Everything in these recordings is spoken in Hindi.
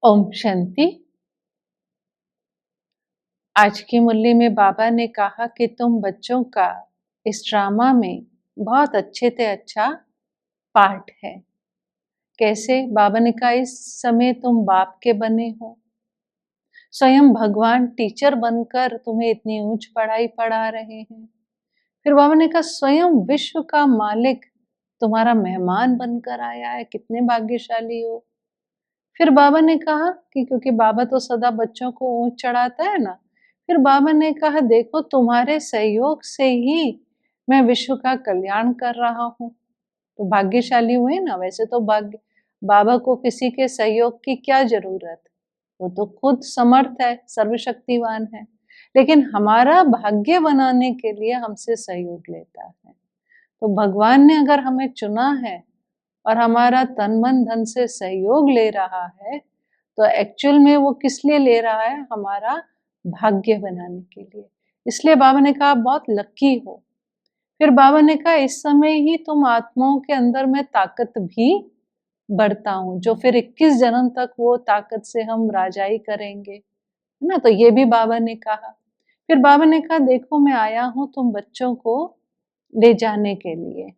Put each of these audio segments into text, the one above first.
ओम शांति। आज की मुरली में बाबा ने कहा कि तुम बच्चों का इस ड्रामा में बहुत अच्छे से अच्छा पार्ट है। कैसे? बाबा ने कहा इस समय तुम बाप के बने हो, स्वयं भगवान टीचर बनकर तुम्हें इतनी ऊंच पढ़ाई पढ़ा रहे हैं। फिर बाबा ने कहा स्वयं विश्व का मालिक तुम्हारा मेहमान बनकर आया है, कितने भाग्यशाली हो। फिर बाबा ने कहा कि क्योंकि बाबा तो सदा बच्चों को ऊंच चढ़ाता है ना, फिर बाबा ने कहा देखो तुम्हारे सहयोग से ही मैं विश्व का कल्याण कर रहा हूँ, तो भाग्यशाली हुए ना। वैसे तो भाग्य बाबा को किसी के सहयोग की क्या जरूरत, वो तो खुद समर्थ है, सर्वशक्तिवान है, लेकिन हमारा भाग्य बनाने के लिए हमसे सहयोग लेता है। तो भगवान ने अगर हमें चुना है और हमारा तन मन धन से सहयोग ले रहा है, तो एक्चुअल में वो किस लिए ले रहा है? हमारा भाग्य बनाने के लिए। इसलिए बाबा ने कहा बहुत लकी हो। फिर बाबा ने कहा इस समय ही तुम आत्माओं के अंदर में ताकत भी बढ़ता हूँ, जो फिर 21 जन्म तक वो ताकत से हम राजाई करेंगे, है ना। तो ये भी बाबा ने कहा। फिर बाबा ने कहा देखो मैं आया हूँ तुम बच्चों को ले जाने के लिए।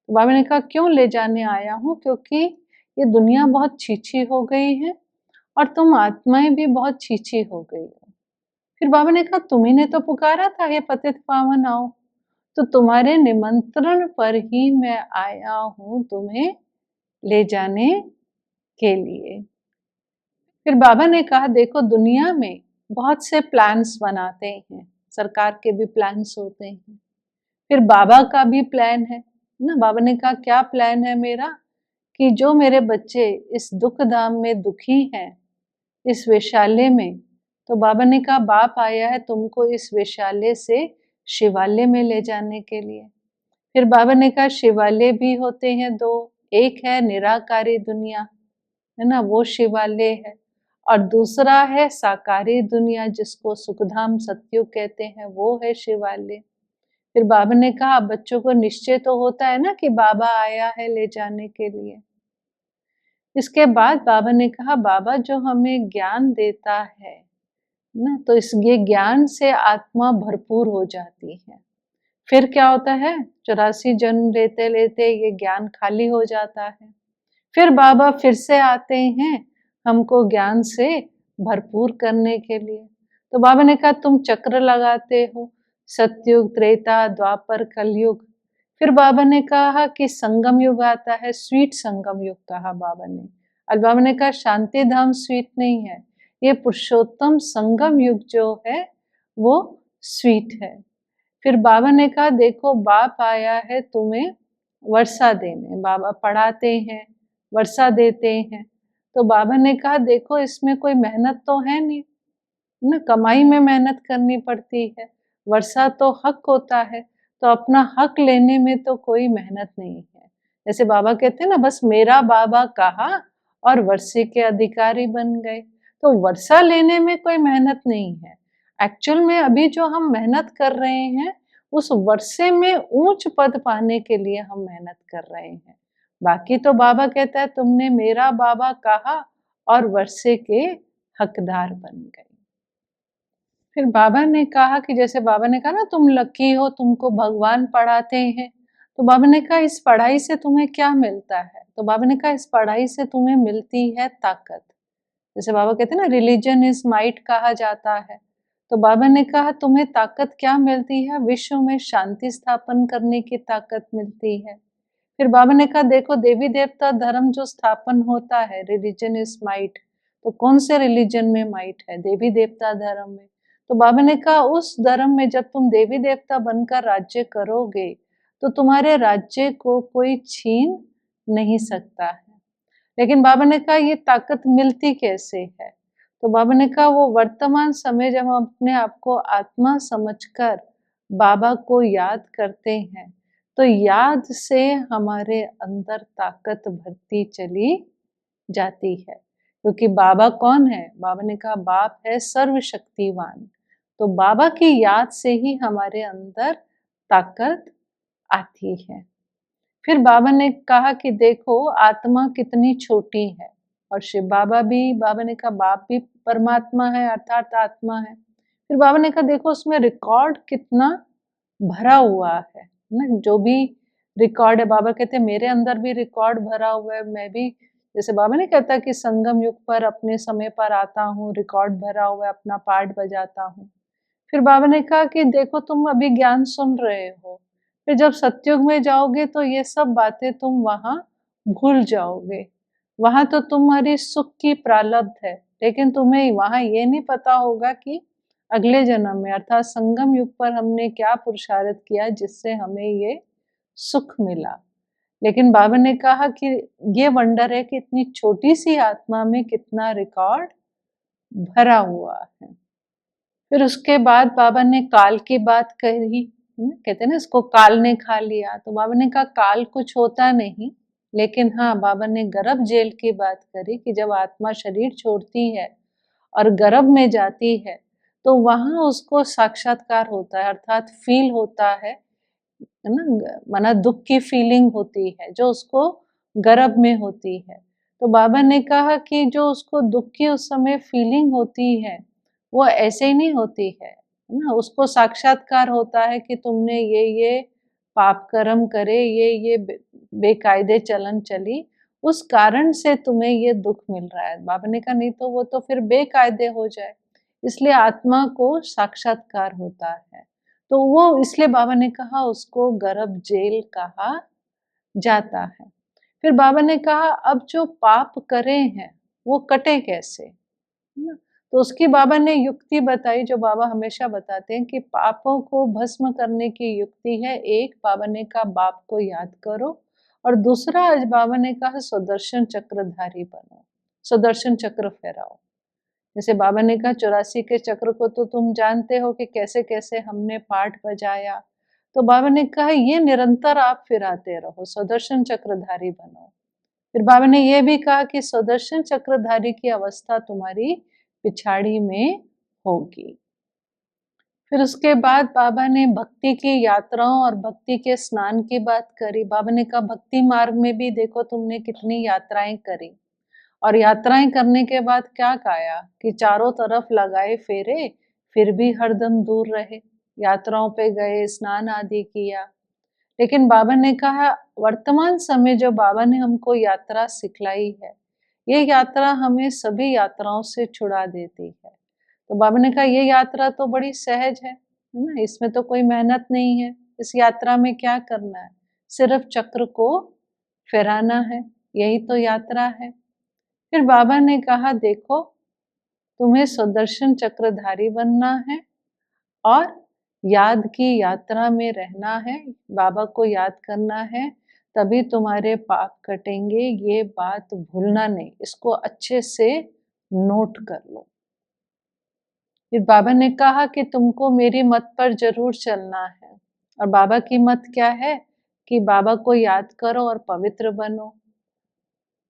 तो बाबा ने कहा क्यों ले जाने आया हूँ? क्योंकि ये दुनिया बहुत छीछी हो गई है और तुम आत्माएं भी बहुत छीछी हो गई हो। फिर बाबा ने कहा तुम्ही ने तो पुकारा था हे पतित पावन आओ, तो तुम्हारे निमंत्रण पर ही मैं आया हूँ तुम्हें ले जाने के लिए। फिर बाबा ने कहा देखो दुनिया में बहुत से प्लान्स बनाते हैं, सरकार के भी प्लान्स होते हैं, फिर बाबा का भी प्लान है ना। बाबा ने कहा क्या प्लान है मेरा? कि जो मेरे बच्चे इस दुख धाम में दुखी हैं, इस वेश्यालय में, तो बाबा ने कहा बाप आया है तुमको इस वेश्यालय से शिवालय में ले जाने के लिए। फिर बाबा ने कहा शिवालय भी होते हैं दो, एक है निराकारी दुनिया, है ना, वो शिवालय है, और दूसरा है साकारी दुनिया जिसको सुखधाम सत्युग कहते हैं, वो है शिवालय। फिर बाबा ने कहा बच्चों को निश्चय तो होता है ना कि बाबा आया है ले जाने के लिए। इसके बाद बाबा ने कहा बाबा जो हमें ज्ञान देता है ना, तो इस ये ज्ञान से आत्मा भरपूर हो जाती है। फिर क्या होता है? 84 जन्म लेते लेते ये ज्ञान खाली हो जाता है। फिर बाबा फिर से आते हैं हमको ज्ञान से भरपूर करने के लिए। तो बाबा ने कहा तुम चक्र लगाते हो, सतयुग, त्रेता, द्वापर, कलयुग। फिर बाबा ने कहा कि संगम युग आता है, स्वीट संगम युग कहा बाबा ने। और बाबा ने कहा शांति धाम स्वीट नहीं है, ये पुरुषोत्तम संगम युग जो है वो स्वीट है। फिर बाबा ने कहा देखो बाप आया है तुम्हें वर्षा देने, बाबा पढ़ाते हैं, वर्षा देते हैं। तो बाबा ने कहा देखो इसमें कोई मेहनत तो है नहीं, है ना, कमाई में मेहनत करनी पड़ती है, वर्षा तो हक होता है, तो अपना हक लेने में तो कोई मेहनत नहीं है। जैसे बाबा कहते हैं ना बस मेरा बाबा कहा और वर्षे के अधिकारी बन गए, तो वर्षा लेने में कोई मेहनत नहीं है। एक्चुअल में अभी जो हम मेहनत कर रहे हैं उस वर्षे में ऊंच पद पाने के लिए हम मेहनत कर रहे हैं। बाकी तो बाबा कहता है तुमने मेरा बाबा कहा और वर्षे के हकदार बन गए। फिर बाबा ने कहा कि जैसे बाबा ने कहा ना तुम लकी हो, तुमको भगवान पढ़ाते हैं, तो बाबा ने कहा इस पढ़ाई से तुम्हें क्या मिलता है? तो बाबा ने कहा इस पढ़ाई से तुम्हें मिलती है ताकत। जैसे बाबा कहते हैं ना रिलीजन इज माइट कहा जाता है, तो बाबा ने कहा तुम्हें ताकत क्या मिलती है? विश्व में शांति स्थापन करने की ताकत मिलती है। फिर बाबा ने कहा देखो देवी देवता धर्म जो स्थापन होता है, रिलीजन इज माइट, तो कौन से रिलीजन में माइट है? देवी देवता धर्म में। तो बाबा ने कहा उस धर्म में जब तुम देवी देवता बनकर राज्य करोगे तो तुम्हारे राज्य को कोई छीन नहीं सकता है। लेकिन बाबा ने कहा ये ताकत मिलती कैसे है? तो बाबा ने कहा वो वर्तमान समय जब हम अपने आप को आत्मा समझकर बाबा को याद करते हैं, तो याद से हमारे अंदर ताकत भरती चली जाती है। क्योंकि बाबा कौन है? बाबा ने कहा बाप है सर्वशक्तिवान, तो बाबा की याद से ही हमारे अंदर ताकत आती है। फिर बाबा ने कहा कि देखो आत्मा कितनी छोटी है, और शिव बाबा भी, बाबा ने कहा बाप भी परमात्मा है अर्थात आत्मा है। फिर बाबा ने कहा देखो उसमें रिकॉर्ड कितना भरा हुआ है ना, जो भी रिकॉर्ड है, बाबा कहते हैं मेरे अंदर भी रिकॉर्ड भरा हुआ है, मैं भी जैसे बाबा ने कहता कि संगम युग पर अपने समय पर आता हूँ, रिकॉर्ड भरा हुआ है, अपना पाठ बजाता हूँ। फिर बाबा ने कहा कि देखो तुम अभी ज्ञान सुन रहे हो, फिर जब सतयुग में जाओगे तो ये सब बातें तुम वहां भूल जाओगे। वहां तो तुम्हारी सुख की प्रारब्ध है, लेकिन तुम्हें वहां ये नहीं पता होगा कि अगले जन्म में अर्थात संगम युग पर हमने क्या पुरुषार्थ किया जिससे हमें ये सुख मिला। लेकिन बाबा ने कहा कि ये वंडर है कि इतनी छोटी सी आत्मा में कितना रिकॉर्ड भरा हुआ है। फिर उसके बाद बाबा ने काल की बात कही, कहते हैं ना इसको काल ने खा लिया, तो बाबा ने कहा काल कुछ होता नहीं, लेकिन हाँ बाबा ने गर्भ जेल की बात करी कि जब आत्मा शरीर छोड़ती है और गर्भ में जाती है तो वहां उसको साक्षात्कार होता है अर्थात फील होता है ना, माना दुख की फीलिंग होती है जो उसको गर्भ में होती है। तो बाबा ने कहा कि जो उसको दुख की उस समय फीलिंग होती है वो ऐसे ही नहीं होती है ना, उसको साक्षात्कार होता है कि तुमने ये पाप कर्म करे, ये बेकायदे चलन चली, उस कारण से तुम्हें ये दुख मिल रहा है। बाबा ने कहा नहीं तो वो तो फिर बेकायदे हो जाए, इसलिए आत्मा को साक्षात्कार होता है। तो वो इसलिए बाबा ने कहा उसको गर्भ जेल कहा जाता है। फिर बाबा ने कहा अब जो पाप करे हैं वो कटे कैसे, है ना? तो उसकी बाबा ने युक्ति बताई जो बाबा हमेशा बताते हैं कि पापों को भस्म करने की युक्ति है। एक बाबा ने कहा बाप को याद करो और दूसरा आज बाबा ने कहा सुदर्शन चक्रधारी बनो, सुदर्शन चक्र फहराओ। जैसे बाबा ने कहा 84 के चक्र को तो तुम जानते हो कि कैसे कैसे हमने पाठ बजाया, तो बाबा ने कहा ये निरंतर आप फिराते रहो, सुदर्शन चक्रधारी बनो। फिर बाबा ने ये भी कहा कि सुदर्शन चक्रधारी की अवस्था तुम्हारी पिछाड़ी में होगी। फिर उसके बाद बाबा ने भक्ति की यात्राओं और भक्ति के स्नान की बात करी। बाबा ने कहा भक्ति मार्ग में भी देखो तुमने कितनी यात्राएं करी, और यात्राएं करने के बाद क्या कहा कि चारों तरफ लगाए फेरे फिर भी हरदम दूर रहे, यात्राओं पे गए, स्नान आदि किया। लेकिन बाबा ने कहा वर्तमान समय जो बाबा ने हमको यात्रा सिखलाई है, ये यात्रा हमें सभी यात्राओं से छुड़ा देती है। तो बाबा ने कहा ये यात्रा तो बड़ी सहज है ना, इसमें तो कोई मेहनत नहीं है, इस यात्रा में क्या करना है, सिर्फ चक्र को फिराना है, यही तो यात्रा है। फिर बाबा ने कहा देखो तुम्हें सुदर्शन चक्रधारी बनना है और याद की यात्रा में रहना है, बाबा को याद करना है, तभी तुम्हारे पाप कटेंगे, ये बात भूलना नहीं, इसको अच्छे से नोट कर लो। फिर बाबा ने कहा कि तुमको मेरी मत पर जरूर चलना है, और बाबा की मत क्या है कि बाबा को याद करो और पवित्र बनो।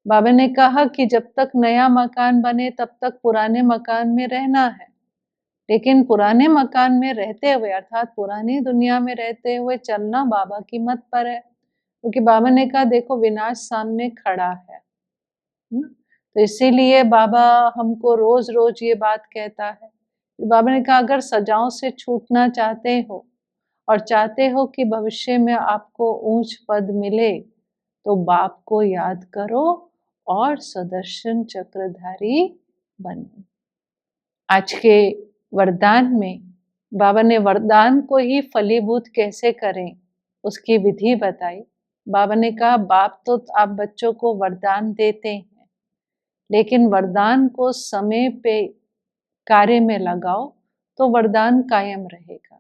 बाबा ने कहा कि जब तक नया मकान बने तब तक पुराने मकान में रहना है, लेकिन पुराने मकान में रहते हुए अर्थात पुरानी दुनिया में रहते हुए चलना बाबा की मत पर है, क्योंकि बाबा ने कहा देखो विनाश सामने खड़ा है ना? तो इसीलिए बाबा हमको रोज रोज ये बात कहता है। बाबा ने कहा अगर सजाओं से छूटना चाहते हो और चाहते हो कि भविष्य में आपको ऊंच पद मिले, तो बाप को याद करो और सुदर्शन चक्रधारी बनो। आज के वरदान में बाबा ने वरदान को ही फलीभूत कैसे करें उसकी विधि बताई। बाबा ने कहा बाप तो आप बच्चों को वरदान देते हैं, लेकिन वरदान को समय पे कार्य में लगाओ तो वरदान कायम रहेगा।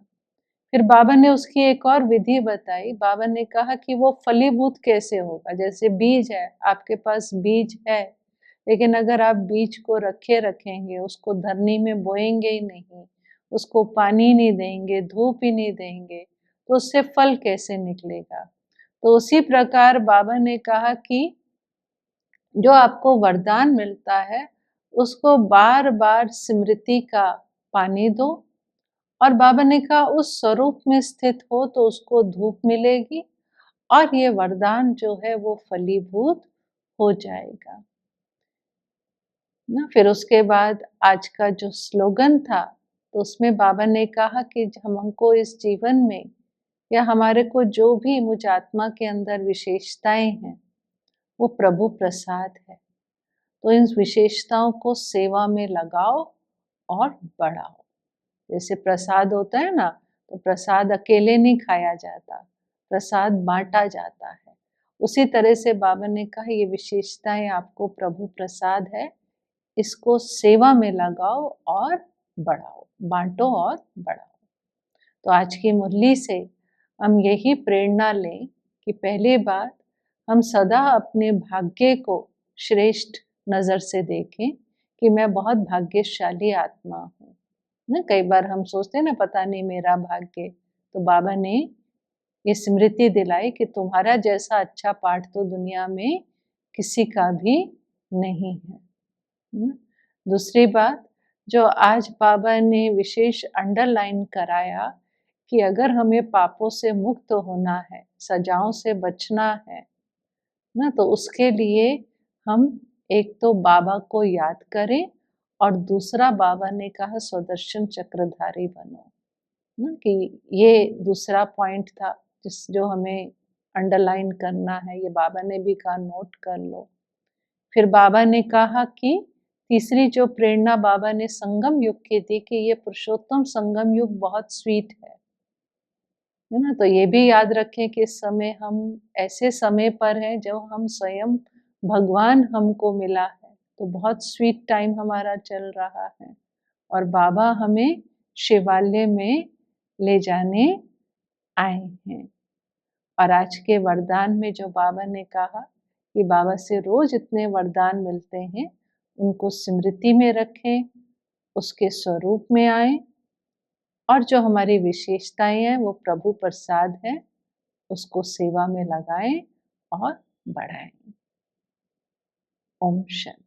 फिर बाबा ने उसकी एक और विधि बताई। बाबा ने कहा कि वो फलीभूत कैसे होगा, जैसे बीज है, आपके पास बीज है, लेकिन अगर आप बीज को रखे रखेंगे, उसको धरनी में बोएंगे ही नहीं, उसको पानी नहीं देंगे, धूप ही नहीं देंगे, तो उससे फल कैसे निकलेगा। तो उसी प्रकार बाबा ने कहा कि जो आपको वरदान मिलता है उसको बार बार स्मृति का पानी दो, और बाबा ने कहा उस स्वरूप में स्थित हो तो उसको धूप मिलेगी और ये वरदान जो है वो फलीभूत हो जाएगा। ना। फिर उसके बाद आज का जो स्लोगन था, तो उसमें बाबा ने कहा कि हमको इस जीवन में या हमारे को जो भी मुझ आत्मा के अंदर विशेषताएं हैं, वो प्रभु प्रसाद है। तो इन विशेषताओं को सेवा में लगाओ और बढ़ाओ। जैसे प्रसाद होता है ना, तो प्रसाद अकेले नहीं खाया जाता, प्रसाद बांटा जाता है। उसी तरह से बाबा ने कहा ये विशेषताएं आपको प्रभु प्रसाद है, इसको सेवा में लगाओ और बढ़ाओ, बांटो और बढ़ाओ। तो आज की मुरली से हम यही प्रेरणा लें कि पहली बात हम सदा अपने भाग्य को श्रेष्ठ नज़र से देखें कि मैं बहुत भाग्यशाली आत्मा हूँ। ना कई बार हम सोचते हैं ना, पता नहीं मेरा भाग्य, तो बाबा ने ये स्मृति दिलाई कि तुम्हारा जैसा अच्छा पाठ तो दुनिया में किसी का भी नहीं है। दूसरी बात जो आज बाबा ने विशेष अंडरलाइन कराया कि अगर हमें पापों से मुक्त होना है, सजाओं से बचना है ना, तो उसके लिए हम एक तो बाबा को याद करें और दूसरा बाबा ने कहा स्वदर्शन चक्रधारी बनो ना, कि ये दूसरा पॉइंट था जो हमें अंडरलाइन करना है। ये बाबा ने भी कहा नोट कर लो। फिर बाबा ने कहा कि तीसरी जो प्रेरणा बाबा ने संगम युग की थी कि ये पुरुषोत्तम संगम युग बहुत स्वीट है ना। तो ये भी याद रखें कि इस समय हम ऐसे समय पर हैं जब हम स्वयं भगवान हमको मिला है, तो बहुत स्वीट टाइम हमारा चल रहा है और बाबा हमें शिवालय में ले जाने आए हैं। और आज के वरदान में जो बाबा ने कहा कि बाबा से रोज इतने वरदान मिलते हैं, उनको स्मृति में रखें, उसके स्वरूप में आए और जो हमारी विशेषताएं हैं वो प्रभु प्रसाद है, उसको सेवा में लगाएं और बढ़ाएं। ओम शांति।